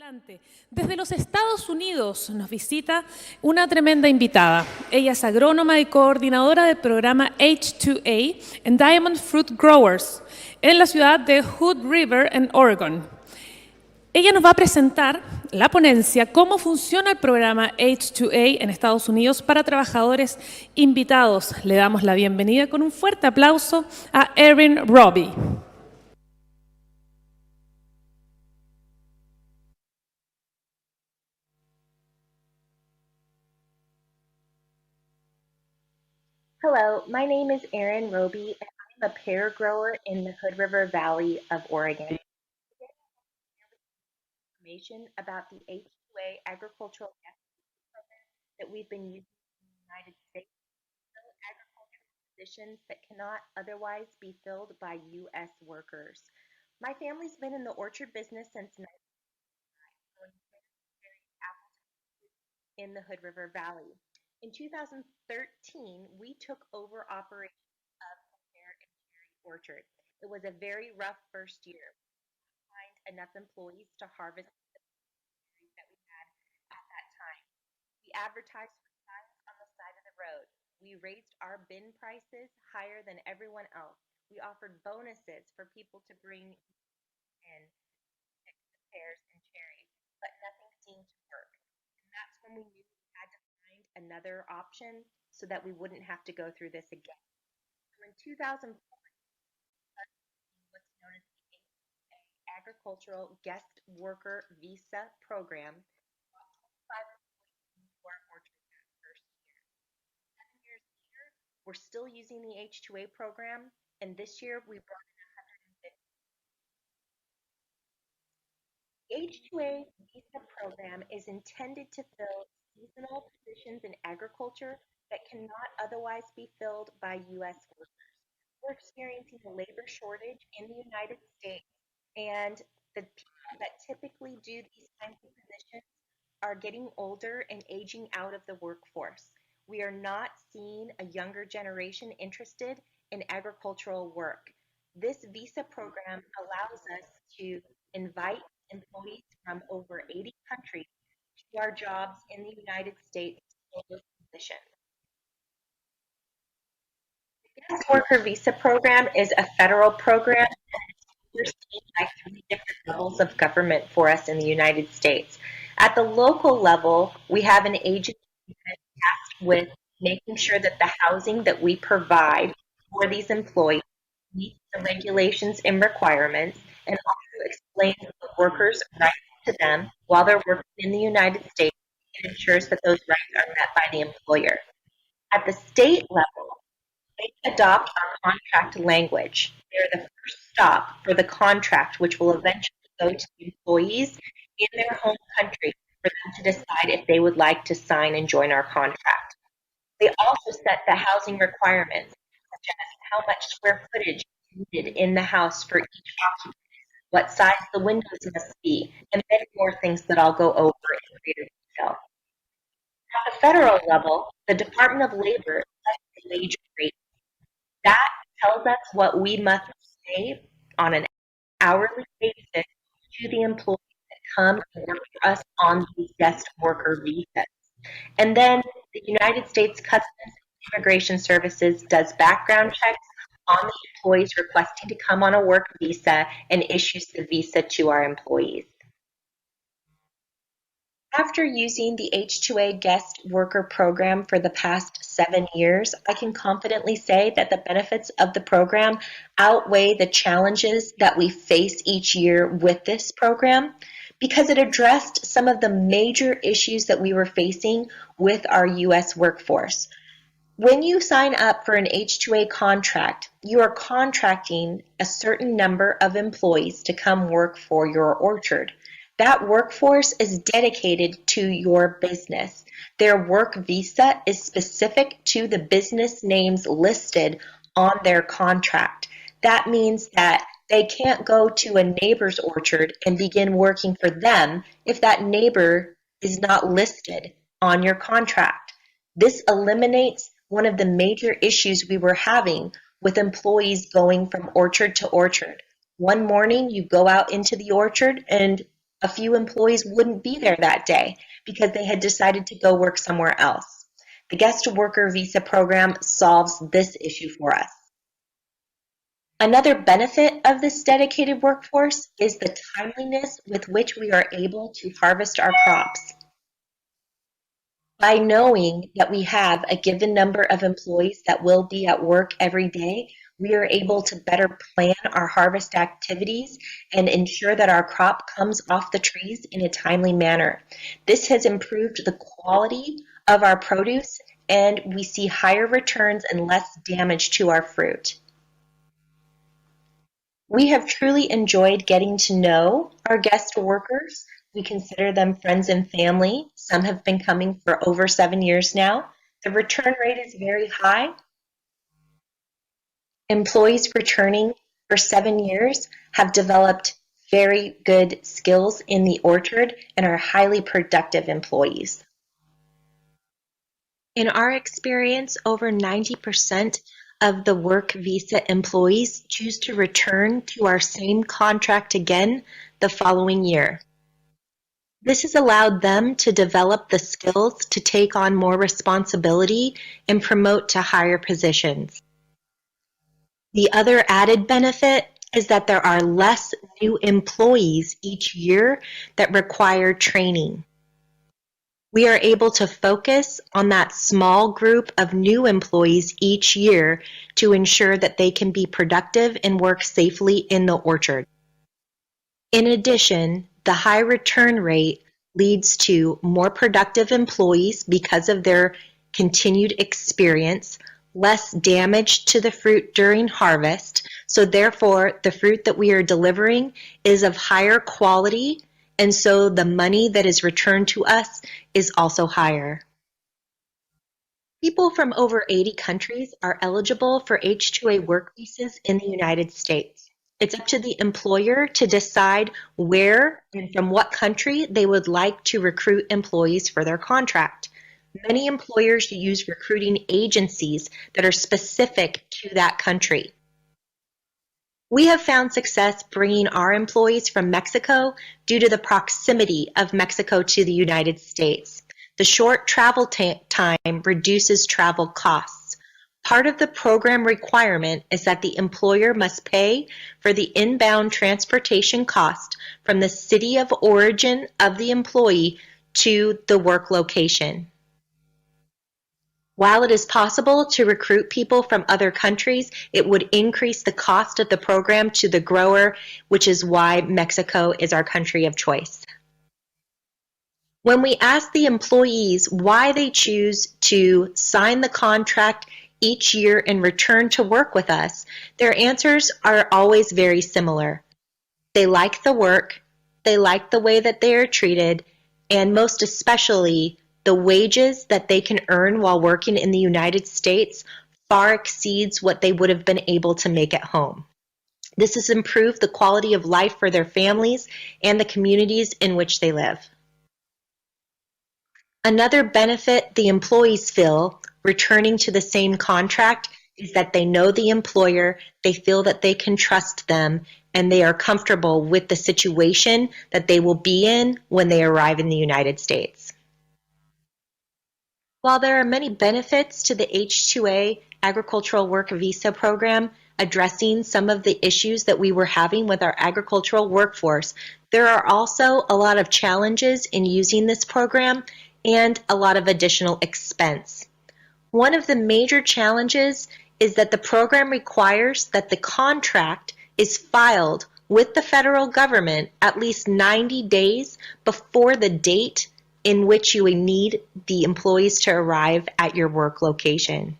Adelante. Desde los Estados Unidos nos visita una tremenda invitada. Ella es agrónoma y coordinadora del programa H2A en Diamond Fruit Growers en la ciudad de Hood River, en Oregon. Ella nos va a presentar la ponencia cómo funciona el programa H2A en Estados Unidos para trabajadores invitados. Le damos la bienvenida con un fuerte aplauso a Erin Robbie. Hello, my name is Erin Roby, and I'm a pear grower in the Hood River Valley of Oregon. Information about the H2A agricultural program that we've been using in the United States, agricultural positions that cannot otherwise be filled by U.S. workers. My family's been in the orchard business since 1995, in the Hood River Valley. In 2013, we took over operation of the pear and cherry orchard. It was a very rough first year. We didn't find enough employees to harvest the berries that we had at that time. We advertised for signs on the side of the road. We raised our bin prices higher than everyone else. We offered bonuses for people to bring in pears and cherries, but nothing seemed to work. And that's when we knew we had to find another option so that we wouldn't have to go through this again. So in 2004, what's known as the Agricultural Guest Worker Visa Program. 25 employees into our orchard that first year. 7 years later, we're still using the H2A program, and this year we brought in 150. The H2A Visa program is intended to fill seasonal positions in agriculture that cannot otherwise be filled by U.S. workers. We're experiencing a labor shortage in the United States, and the people that typically do these kinds of positions are getting older and aging out of the workforce. We are not seeing a younger generation interested in agricultural work. This visa program allows us to invite employees from over 80 countries to our jobs in the United States for this position. The Guest Worker Visa Program is a federal program overseen by 3 different levels of government for us in the United States. At the local level, we have an agency that is tasked with making sure that the housing that we provide for these employees meets the regulations and requirements, and also explains the workers' rights to them while they're working in the United States, and ensures that those rights are met by the employer. At the state level, they adopt our contract language. They're the first stop for the contract, which will eventually go to the employees in their home country for them to decide if they would like to sign and join our contract. They also set the housing requirements, such as how much square footage is needed in the house for each occupant, what size the windows must be, and many more things that I'll go over in greater detail. At the federal level, the Department of Labor sets the wage rate. That tells us what we must pay on an hourly basis to the employees that come and work for us on these guest worker visas. And then the United States Customs and Immigration Services does background checks on the employees requesting to come on a work visa and issues the visa to our employees. After using the H2A Guest Worker Program for the past 7 years, I can confidently say that the benefits of the program outweigh the challenges that we face each year with this program, because it addressed some of the major issues that we were facing with our U.S. workforce. When you sign up for an H2A contract, you are contracting a certain number of employees to come work for your orchard. That workforce is dedicated to your business. Their work visa is specific to the business names listed on their contract. That means that they can't go to a neighbor's orchard and begin working for them if that neighbor is not listed on your contract. This eliminates one of the major issues we were having with employees going from orchard to orchard. One morning you go out into the orchard and A few employees wouldn't be there that day because they had decided to go work somewhere else. The guest worker visa program solves this issue for us. Another benefit of this dedicated workforce is the timeliness with which we are able to harvest our crops. By knowing that we have a given number of employees that will be at work every day, we are able to better plan our harvest activities and ensure that our crop comes off the trees in a timely manner. This has improved the quality of our produce, and we see higher returns and less damage to our fruit. We have truly enjoyed getting to know our guest workers. We consider them friends and family. Some have been coming for over 7 years now. The return rate is very high. Employees returning for 7 years have developed very good skills in the orchard and are highly productive employees. In our experience, over 90% of the work visa employees choose to return to our same contract again the following year. This has allowed them to develop the skills to take on more responsibility and promote to higher positions. The other added benefit is that there are less new employees each year that require training. We are able to focus on that small group of new employees each year to ensure that they can be productive and work safely in the orchard. In addition, the high return rate leads to more productive employees because of their continued experience, less damage to the fruit during harvest, so therefore the fruit that we are delivering is of higher quality, and so the money that is returned to us is also higher. People from over 80 countries are eligible for H-2A work visas in the United States. It's up to the employer to decide where and from what country they would like to recruit employees for their contract. Many employers use recruiting agencies that are specific to that country. We have found success bringing our employees from Mexico due to the proximity of Mexico to the United States. The short travel time reduces travel costs. Part of the program requirement is that the employer must pay for the inbound transportation cost from the city of origin of the employee to the work location. While it is possible to recruit people from other countries, it would increase the cost of the program to the grower, which is why Mexico is our country of choice. When we ask the employees why they choose to sign the contract each year and return to work with us, their answers are always very similar. They like the work, they like the way that they are treated, and most especially, the wages that they can earn while working in the United States far exceeds what they would have been able to make at home. This has improved the quality of life for their families and the communities in which they live. Another benefit the employees feel returning to the same contract is that they know the employer, they feel that they can trust them, and they are comfortable with the situation that they will be in when they arrive in the United States. While there are many benefits to the H-2A agricultural work visa program addressing some of the issues that we were having with our agricultural workforce, there are also a lot of challenges in using this program and a lot of additional expense. One of the major challenges is that the program requires that the contract is filed with the federal government at least 90 days before the date in which you need the employees to arrive at your work location.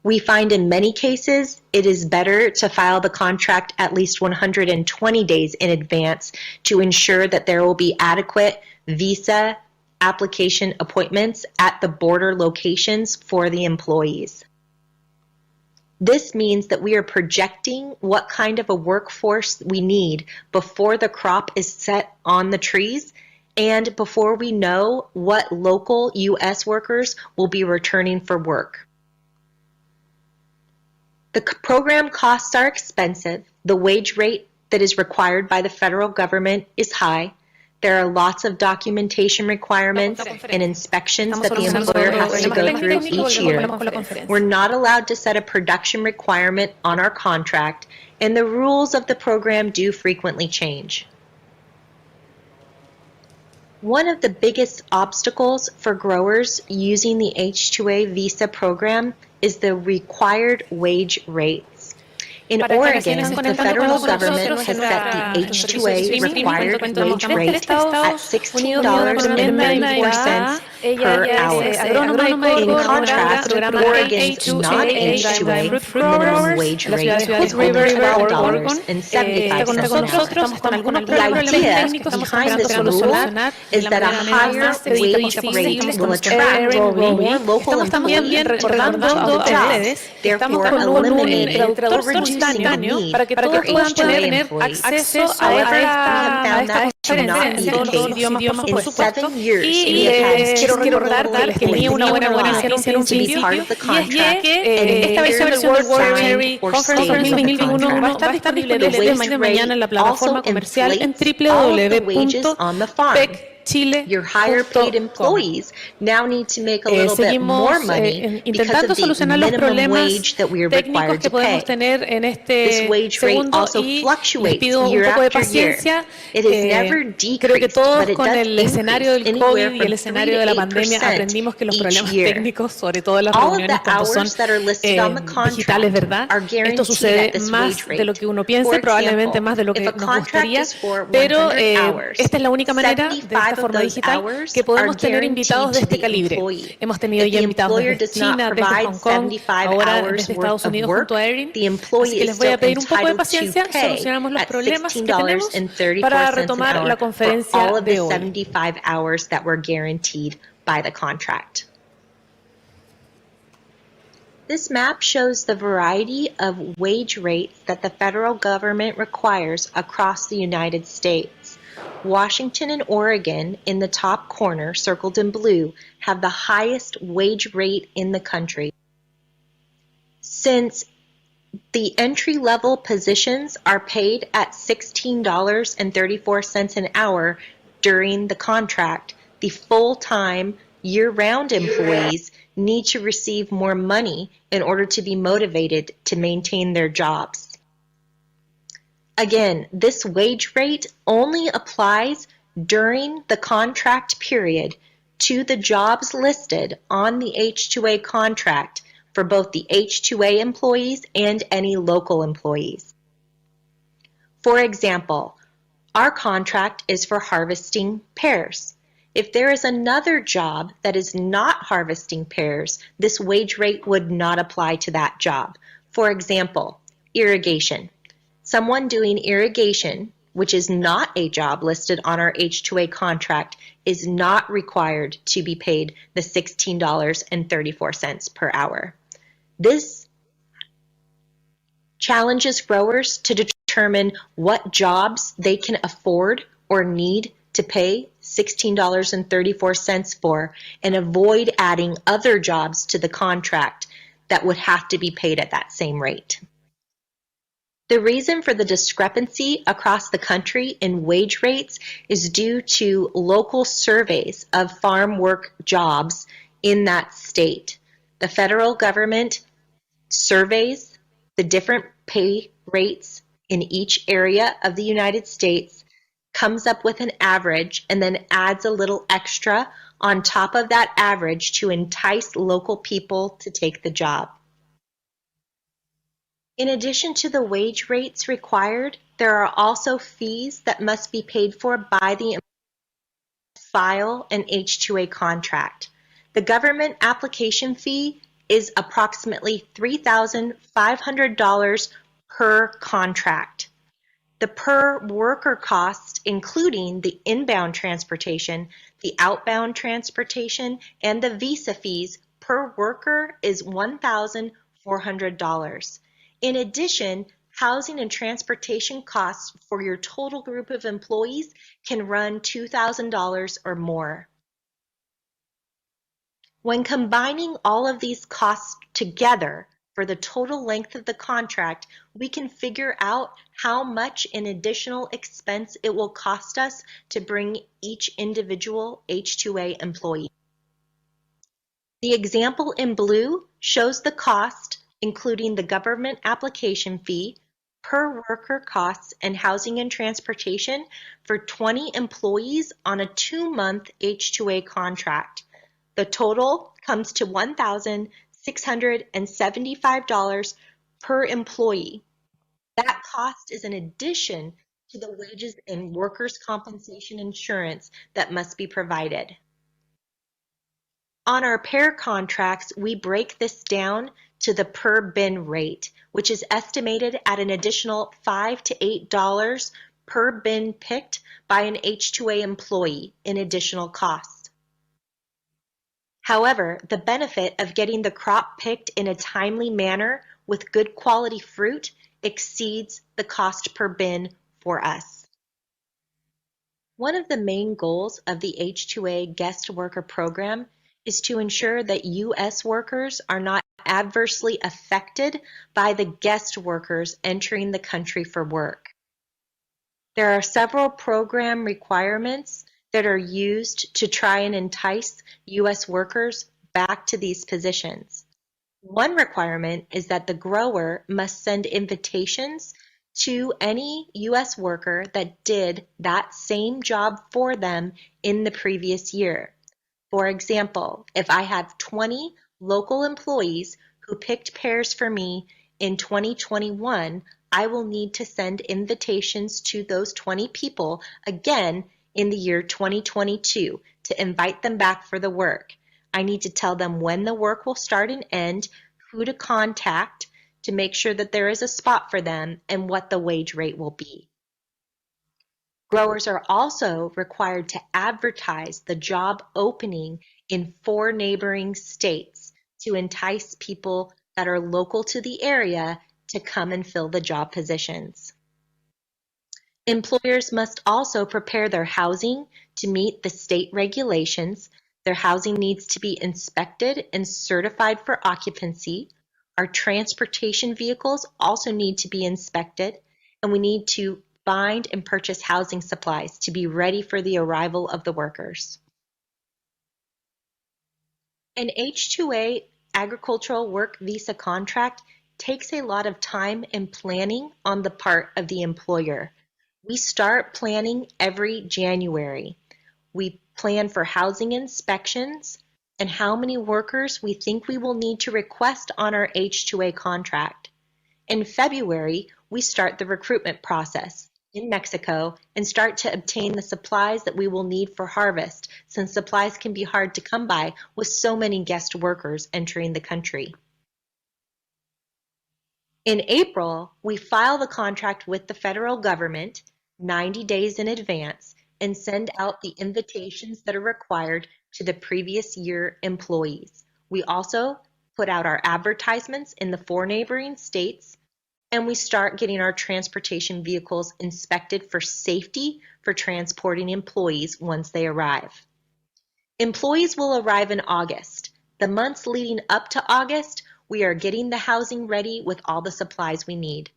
We find in many cases it is better to file the contract at least 120 days in advance to ensure that there will be adequate visa application appointments at the border locations for the employees. This means that we are projecting what kind of a workforce we need before the crop is set on the trees and before we know what local U.S. workers will be returning for work. The program costs are expensive, the wage rate that is required by the federal government is high. There are lots of documentation requirements and inspections that the employer has to go through each year. We're not allowed to set a production requirement on our contract, and the rules of the program do frequently change. One of the biggest obstacles for growers using the H-2A visa program is the required wage rates. In Oregon, the federal government has set the H-2A required wage rate at $16.94 per hour. In contrast, Oregon's non-H-2A minimum wage rate is only $12.75. The idea behind this rule is that a higher wage rate will attract more local employees to come to the jobs, therefore eliminating or reducing the need for H-2A employees. However, we have found that to not be the case. In 7 years, we have had quiero recordar que tenía una buena iniciativa en un principio, y es que esta versión del World World Conference 2021 va a estar disponible desde mañana en la plataforma comercial en www.pecchile.com. Your higher paid employees now need to make a little bit more money because of the minimum wage that we are required to pay. This wage rate also fluctuates year after year. It is never decreased, but it does increase anywhere from 3 to 8% each year. All of the hours that are listed on the contract are guaranteed at this wage rate. For example, if a contract is for 100 hours, 75 of those hours are guaranteed to the employee. If the employer does not provide 75 hours worth of work, the employee is still entitled to pay at $16.34 an hour for all of the 75 hours that were guaranteed by the contract. This map shows the variety of wage rates that the federal government requires across the United States. Washington and Oregon, in the top corner, circled in blue, have the highest wage rate in the country. Since the entry-level positions are paid at $16.34 an hour during the contract, the full-time, year-round employees need to receive more money in order to be motivated to maintain their jobs. Again, this wage rate only applies during the contract period to the jobs listed on the H-2A contract for both the H-2A employees and any local employees. For example, our contract is for harvesting pears. If there is another job that is not harvesting pears, this wage rate would not apply to that job. For example, irrigation. Someone doing irrigation, which is not a job listed on our H-2A contract, is not required to be paid the $16.34 per hour. This challenges growers to determine what jobs they can afford or need to pay $16.34 for and avoid adding other jobs to the contract that would have to be paid at that same rate. The reason for the discrepancy across the country in wage rates is due to local surveys of farm work jobs in that state. The federal government surveys the different pay rates in each area of the United States, comes up with an average, and then adds a little extra on top of that average to entice local people to take the job. In addition to the wage rates required, there are also fees that must be paid for by the employer to file an H-2A contract. The government application fee is approximately $3,500 per contract. The per worker cost, including the inbound transportation, the outbound transportation, and the visa fees per worker is $1,400. In addition, housing and transportation costs for your total group of employees can run $2,000 or more. When combining all of these costs together, for the total length of the contract, we can figure out how much in additional expense it will cost us to bring each individual H-2A employee. The example in blue shows the cost, including the government application fee, per worker costs, and housing and transportation for 20 employees on a 2-month H-2A contract. The total comes to $1,675 per employee. That cost is in addition to the wages and workers' compensation insurance that must be provided. On our pair contracts, we break this down to the per bin rate, which is estimated at an additional $5 to $8 per bin picked by an H-2A employee in additional costs. However, the benefit of getting the crop picked in a timely manner with good quality fruit exceeds the cost per bin for us. One of the main goals of the H-2A guest worker program is to ensure that U.S. workers are not adversely affected by the guest workers entering the country for work. There are several program requirements that are used to try and entice U.S. workers back to these positions. One requirement is that the grower must send invitations to any U.S. worker that did that same job for them in the previous year. For example, if I have 20 local employees who picked pears for me in 2021, I will need to send invitations to those 20 people again in the year 2022 to invite them back for the work. I need to tell them when the work will start and end, who to contact to make sure that there is a spot for them, and what the wage rate will be. Growers are also required to advertise the job opening in 4 neighboring states to entice people that are local to the area to come and fill the job positions. Employers must also prepare their housing to meet the state regulations. Their housing needs to be inspected and certified for occupancy. Our transportation vehicles also need to be inspected, and we need to find and purchase housing supplies to be ready for the arrival of the workers. An H-2A agricultural work visa contract takes a lot of time and planning on the part of the employer. We start planning every January. We plan for housing inspections and how many workers we think we will need to request on our H-2A contract. In February, we start the recruitment process in Mexico and start to obtain the supplies that we will need for harvest, since supplies can be hard to come by with so many guest workers entering the country. In April, we file the contract with the federal government 90 days in advance and send out the invitations that are required to the previous year employees. We also put out our advertisements in the 4 neighboring states, and we start getting our transportation vehicles inspected for safety for transporting employees once they arrive. Employees will arrive in August. The months leading up to August, we are getting the housing ready with all the supplies we need.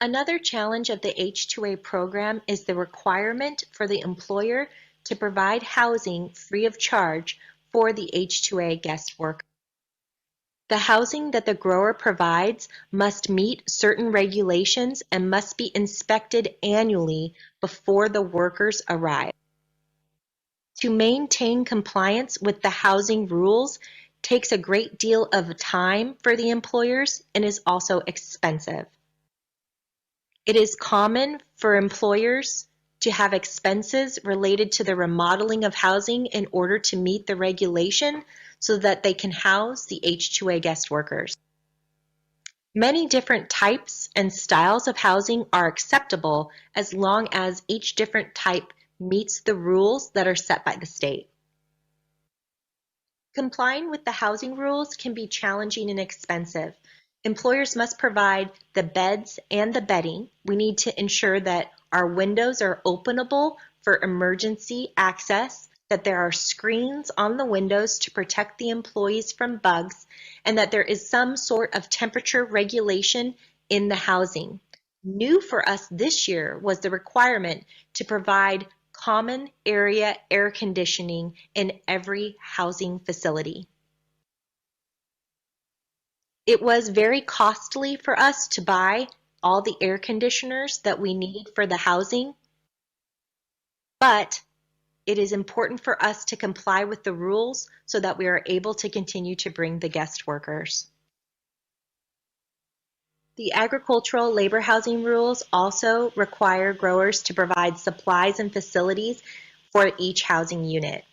Another challenge of the H-2A program is the requirement for the employer to provide housing free of charge for the H-2A guest worker. The housing that the grower provides must meet certain regulations and must be inspected annually before the workers arrive. To maintain compliance with the housing rules takes a great deal of time for the employers and is also expensive. It is common for employers to have expenses related to the remodeling of housing in order to meet the regulation so that they can house the H-2A guest workers. Many different types and styles of housing are acceptable as long as each different type meets the rules that are set by the state. Complying with the housing rules can be challenging and expensive. Employers must provide the beds and the bedding. We need to ensure that our windows are openable for emergency access, that there are screens on the windows to protect the employees from bugs, and that there is some sort of temperature regulation in the housing. New for us this year was the requirement to provide common area air conditioning in every housing facility. It was very costly for us to buy all the air conditioners that we needed for the housing, but it is important for us to comply with the rules so that we are able to continue to bring the guest workers. The agricultural labor housing rules also require growers to provide supplies and facilities for each housing unit.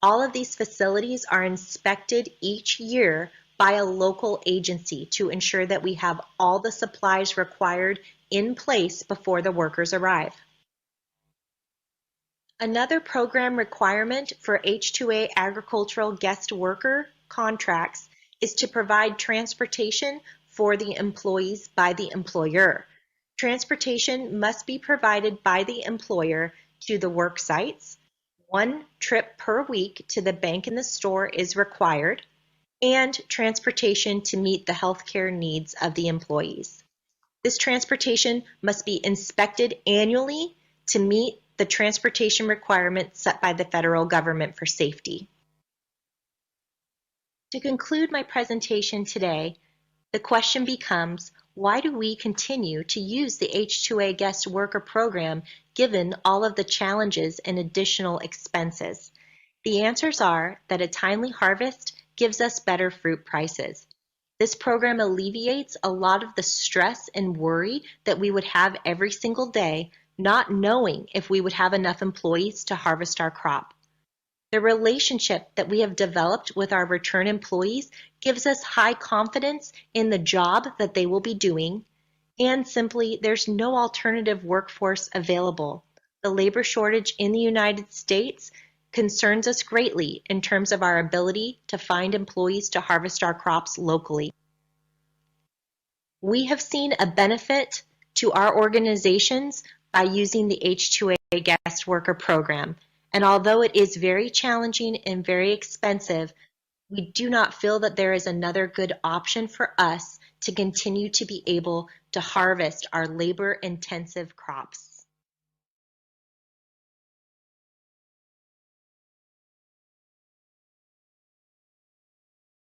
All of these facilities are inspected each year by a local agency to ensure that we have all the supplies required in place before the workers arrive. Another program requirement for H-2A agricultural guest worker contracts is to provide transportation for the employees by the employer. Transportation must be provided by the employer to the work sites. One trip per week to the bank and the store is required, and transportation to meet the healthcare needs of the employees. This transportation must be inspected annually to meet the transportation requirements set by the federal government for safety. To conclude my presentation today, the question becomes, why do we continue to use the H-2A guest worker program given all of the challenges and additional expenses? The answers are that a timely harvest gives us better fruit prices. This program alleviates a lot of the stress and worry that we would have every single day, not knowing if we would have enough employees to harvest our crop. The relationship that we have developed with our return employees gives us high confidence in the job that they will be doing, and simply there's no alternative workforce available. The labor shortage in the United States concerns us greatly in terms of our ability to find employees to harvest our crops locally. We have seen a benefit to our organizations by using the H-2A guest worker program, and although it is very challenging and very expensive, we do not feel that there is another good option for us to continue to be able to harvest our labor-intensive crops.